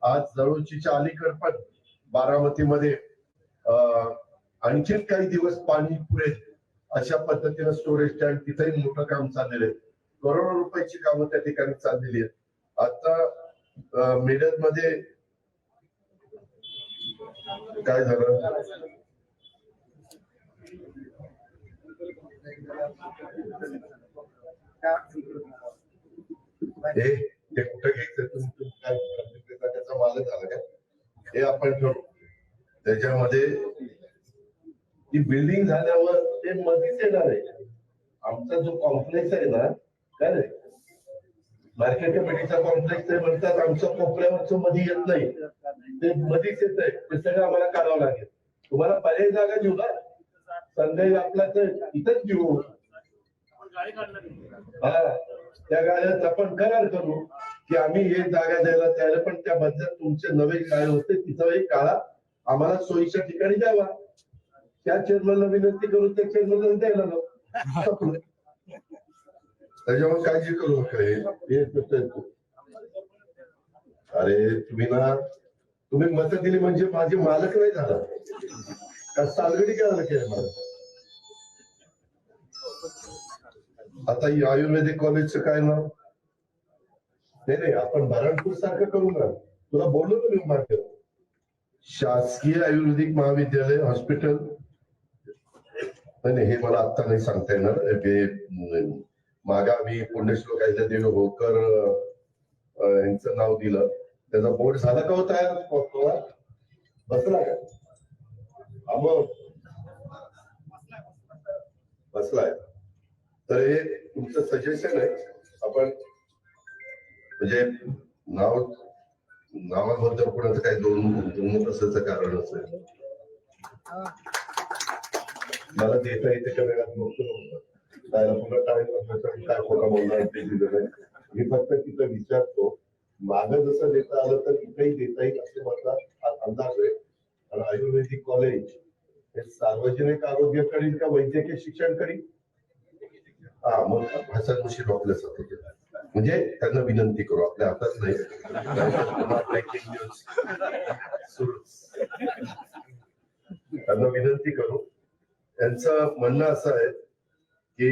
आज जळोचीच्या अलीकड पण बारामतीमध्ये आणखीन काही दिवस पाणी पुरेल अशा पद्धतीनं स्टोरेज टँक तिथेही मोठं काम चाललेलं आहे. करोडो रुपयाची कामं त्या ठिकाणी चाललेली आहेत. आता मिरजमध्ये काय झालं, हे कुठं घ्यायचं तुम्ही काय त्याचा मालक झाला का हे आपण ठरवू. त्याच्यामध्ये ती बिल्डिंग झाल्यावर ते मध्येच येणार आहे. आमचा जो कॉम्प्लेक्स आहे ना, काय रे मार्केट कमिटीचा कॉम्प्लेक्स आहे म्हणतात, आमच्या कोपऱ्यावरच मध्ये येत नाही, ते मध्येच येत आहे. ते सगळं आम्हाला करावं लागेल. तुम्हाला पर्यायी जागा देऊ ना, संध्याकाळी आपला तर इथंच देऊ. हा, त्या गाड्यात आपण करार करू की आम्ही हे जागा द्यायला तयार, पण त्या बदल्यात तुमचे नवे काय होते तिथं काळा आम्हाला सोयीच्या ठिकाणी द्यावा. त्या चेअरमनला विनंती करून त्या चेअरमनला द्यायला लावू. त्याच्यावर काळजी करू नका. अरे तुम्ही मत दिली म्हणजे माझे मालक नाही झाला का, सालगडी काय केलं मला. आता आयुर्वेदिक कॉलेजचं काय नाव, नाही आपण बऱ्हाणपूर सारखं करू ना. तुला बोललो ना मी मागे, शासकीय आयुर्वेदिक महाविद्यालय हॉस्पिटल. नाही हे मला आता नाही सांगता येणार. मागा आम्ही पुण्यश्लोक कायदा होकर यांचं नाव दिलं, त्याचा बोर्ड झाला का होता तयार, बसला का, मग बसलाय. तर हे तुमचं सजेशन आहे. आपण म्हणजे नावाबद्दल कोणाचं काही दोन असायचं कारण असेल, मला देता येते का वेळात पुन्हा काय खोटा बोलणार ते दिलं नाही. मी फक्त तिथं विचारतो, मागं जसं देता आलं तर इथेही देता येईल असे माझा अंदाज आहे. आणि आयुर्वेदिक कॉलेज हे सार्वजनिक आरोग्य करील का वैद्यकीय शिक्षण करील. हा, मग हसनमुशीर आपल्यासाठी म्हणजे त्यांना विनंती करू, आपल्या हातात नाही. त्यांना विनंती करू. त्यांचं म्हणणं असं आहे की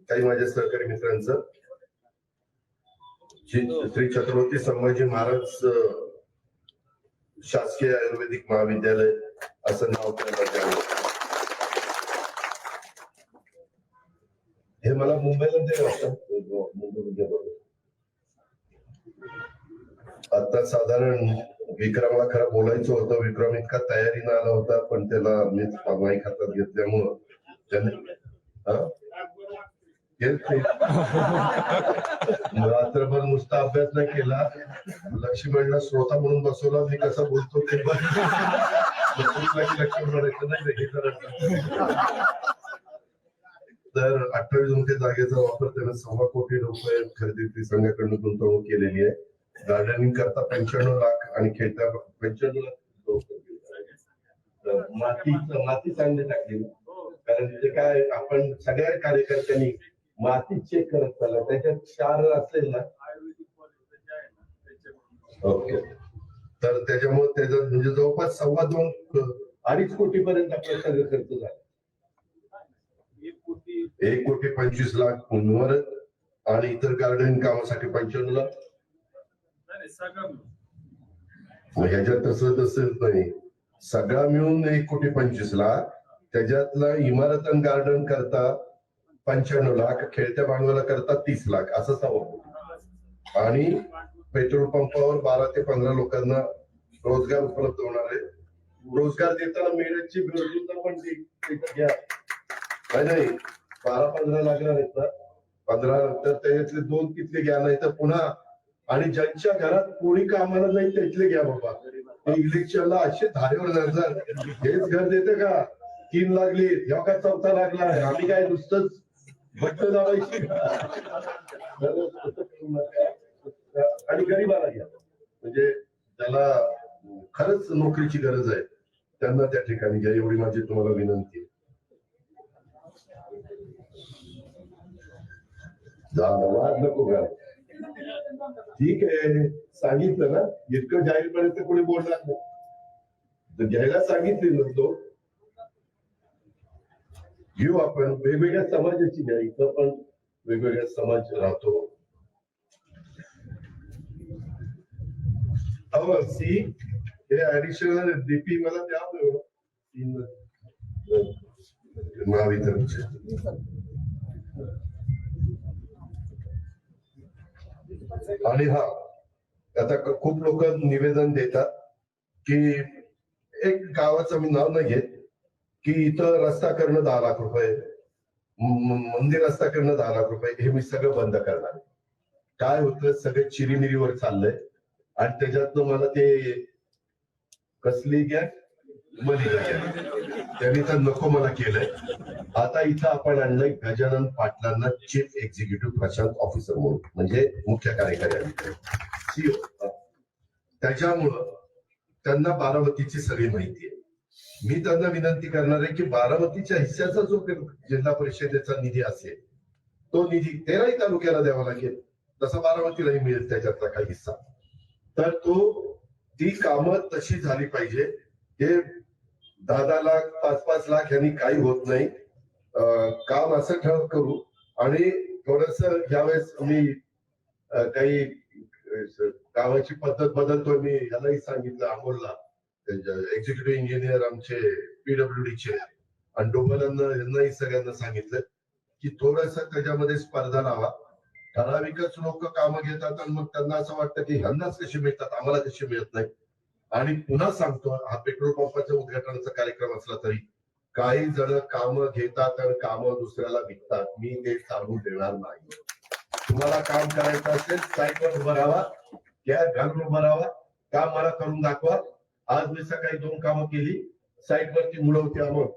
काही माझ्या सहकारी मित्रांचं श्री छत्रपती संभाजी महाराज शासकीय आयुर्वेदिक महाविद्यालय असं नाव त्याला द्यावं. हे मला मुंबईला ते मुंबईमध्ये आता साधारण विक्रमला खरं बोलायचं होतं. विक्रम इतका तयारीनं आला होता, पण त्याला मीच माईक हातात घेतल्यामुळं त्याने रात्रभर नुसता अभ्यास नाही केला. लक्ष्मणला श्रोता म्हणून बसवला, मी कसं बोलतो ते लक्ष्मण म्हणायचं नाही. तर 28 गुंठे जागेचा वापर त्याने 1.25 कोटी रुपये खरेदी संघाकडून गुंतवणूक केलेली आहे. गार्डनिंग करता 95 लाख आणि खेळता 95 लाख. माती चांगली टाकली, कारण ते काय आपण सगळ्या कार्यकर्त्यांनी माती चेक करत चालला. त्याच्यात क्षार असेल ना, ओके, तर त्याच्यामुळे त्याचा म्हणजे जवळपास 2.25 कोटी पर्यंत आपला सगळं खर्च झाला. 1.25 कोटी उन्वर आणि इतर गार्डनिंग कामासाठी 95 लाख. ह्याच्यात तसं नाही, सगळा मिळून 1.25 कोटी. त्याच्यातला इमारत आणि गार्डन करता 95 लाख, खेळत्या भांडवला करता 30 लाख, असं 1.25 कोटी. आणि पेट्रोल पंपावर 12 ते 15 लोकांना रोजगार उपलब्ध होणार आहे. रोजगार देताना मेहनतची सुद्धा पण घ्या. नाही 12-15 लागणार आहेत ना, 15 तर त्याच्यातले 2 तिथले घ्या, नाही तर पुन्हा. आणि ज्यांच्या घरात कोणी कामाला नाही त्यातले घ्या बाबा. ते इलेक्शनला असे धारेवर जाणार, हेच घर देते का, 3 लागली ह्या का 4था लागला, आम्ही काय नुसतंच भट्ट लावायची. आणि गरीबाला घ्या, म्हणजे ज्याला खरंच नोकरीची गरज आहे त्यांना त्या ठिकाणी घ्या, एवढी माझी तुम्हाला विनंती आहे. वाद नको घ्या. ठीक आहे, सांगितलं ना, इतकं जाहीरपणे तर कोणी बोलणार नाही. तर घ्यायला सांगितले नसतो. घेऊ आपण, वेगवेगळ्या समाजाची घ्या, इथं पण वेगवेगळ्या समाज राहतो. सी हे ऍडिशनल डीपी मला द्या महावितरणचे. आणि हा, आता खूप लोक निवेदन देतात की एक गावाचं मी नाव नाही घेत, की इथं रस्ता करणं 10 लाख रुपये, मंदिर रस्ता करणं 10 लाख रुपये, हे मी सगळं बंद करणार. काय होतं, सगळं चिरीमिरीवर चाललंय आणि त्याच्यातनं मला ते कसली गॅस त्यांनी तर नको मला केलंय. आता इथं आपण आणलंय गजानन पाटलांना चीफ एक्झिक्युटिव्ह प्रशांत ऑफिसर म्हणून, म्हणजे मुख्य कार्यकारी अधिकारी. त्याच्यामुळं त्यांना बारामतीची सगळी माहिती आहे. मी त्यांना विनंती करणार आहे की बारामतीच्या हिस्स्याचा जो जिल्हा परिषदेचा निधी असेल तो निधी 13ही तालुक्याला द्यावा लागेल, तसा बारामतीलाही मिळेल त्याच्यातला काही हिस्सा. तर ती कामं तशी झाली पाहिजे. हे 10-10 लाख 5-5 लाख यांनी काही होत नाही. काम असं ठरव करू. आणि थोडस यावेळेस मी काही कामाची पद्धत बदलतोय. मी यालाही सांगितलं, अमोलला, एक्झिक्युटिव्ह इंजिनियर आमचे पीडब्ल्यूडीचे, आणि यांनाही सगळ्यांना सांगितलं की थोडस त्याच्यामध्ये स्पर्धा लावा. ठराविकच लोक कामं घेतात आणि मग त्यांना असं वाटतं की ह्यांनाच कशी मिळतात, आम्हाला कशी मिळत नाही. आणि पुन्हा सांगतो, हा पेट्रोल पंपाच्या उद्घाटनाचा कार्यक्रम असला तरी काही जण कामं घेतात आणि कामं दुसऱ्याला विकतात. मी ते चालू देणार नाही. तुम्हाला काम करायचं असेल, साईटवर उभं राहावा, गॅस घालून उभं राहावा, काम मला करून दाखवा. आज मी सकाळी 2 कामं केली, साईटवरती मुलं होती अमोल,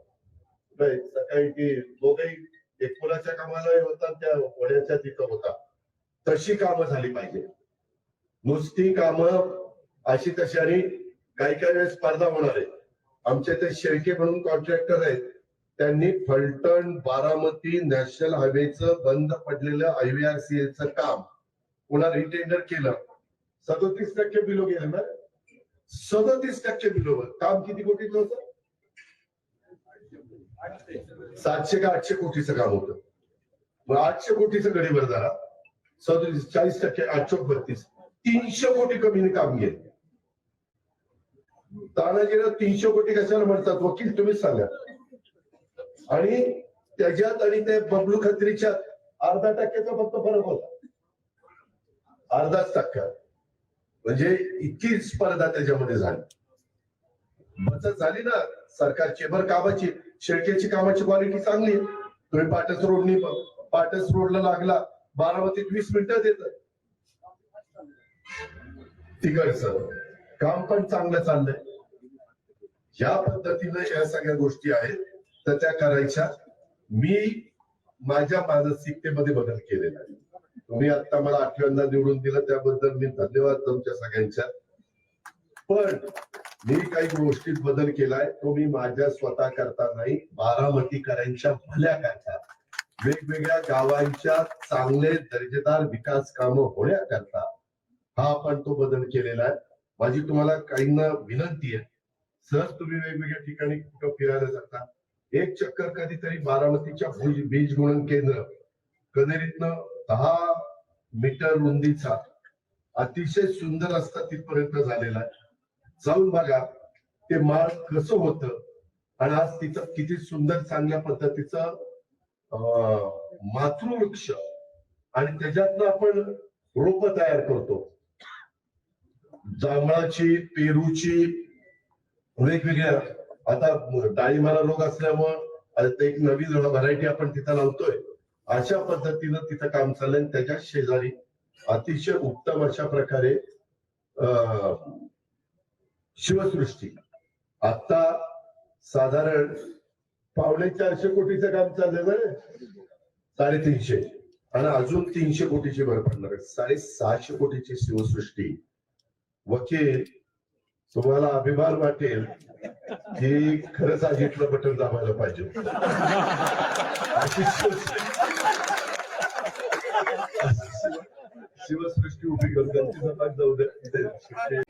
सकाळी ती दोघही एक पुलाच्या कामाला होता, त्या वड्याच्या तिथं होता. तशी कामं झाली पाहिजे. नुसती कामं अशी तशी, आणि काही काही वेळेस स्पर्धा होणार आहे. आमच्या ते शेळके म्हणून कॉन्ट्रॅक्टर आहेत, त्यांनी फलटण बारामती नॅशनल हायवेचं बंद पडलेलं IVRCLचं काम पुन्हा रिटेंडर केलं. 37% बिलो गेलं ना, 37% बिलो. काम किती कोटीचं होतं? 700 का 800 कोटीचं काम होतं. मग 800 कोटीचं गडीवर जरा 40%, 832, 300 कोटी कमीने काम गेलं. तानाजीला 300 कोटी कशाला म्हणतात वकील, तुम्हीच सांगा. आणि त्याच्यात आणि ते बबलू खत्रीच्या 0.5% फक्त फरक होता, 0.5%. म्हणजे इतकी स्पर्धा त्याच्यामध्ये झाली. बचत झाली ना सरकारची. बरं, कामाची, शेळकेची कामाची क्वालिटी चांगली आहे. तुम्ही पाटस रोडला लागला, बारामतीत 20 मिनिटं देत. तिकडचं काम पण चांगलं चाललंय. ह्या पद्धतीने या सगळ्या गोष्टी आहेत तर त्या करायच्या. मी माझ्या मानसिकतेमध्ये बदल केलेला आहे. तुम्ही आता मला 8व्यांदा निवडून दिलं त्याबद्दल मी धन्यवाद तुमच्या सगळ्यांच्या. पण मी काही गोष्टीत बदल केलाय, तो मी माझ्या स्वतः करता नाही, बारामतीकरांच्या भल्या करता, वेगवेगळ्या गावांच्या चांगले दर्जेदार विकास कामं होण्याकरता हा आपण तो बदल केलेला आहे. माझी तुम्हाला काहींना विनंती आहे, सहज तुम्ही वेगवेगळ्या ठिकाणी कुठं फिरायला जाता, एक चक्कर कधीतरी बारामतीच्या बीज गुणन केंद्र कनेरीतनं 10 मीटर रुंदीचा अतिशय सुंदर रस्ता तिथपर्यंत झालेला आहे. जाऊन बघा ते माळ कसं होतं आणि आज तिथं किती सुंदर चांगल्या पद्धतीचं मातृवृक्ष आणि त्याच्यातनं आपण रोप तयार करतो. जांभळाची, पेरूची, वेगवेगळ्या. आता डाळिंबाला रोग असल्यामुळं एक नवीन व्हरायटी आपण तिथं लावतोय. अशा पद्धतीनं तिथं काम चाललंय. त्याच्या शेजारी अतिशय उत्तम अशा प्रकारे शिवसृष्टी आता साधारण 450 कोटीचं काम चाललंय बरं, 350, आणि अजून 300 कोटीची भर पडणार आहे. 650 कोटीची शिवसृष्टी. वकील, तुम्हाला अभिमान वाटेल की खरंच आज इथलं बटन दाबायला पाहिजे. शिवसृष्टी उभी करून गणपती सभात जाऊ द्या.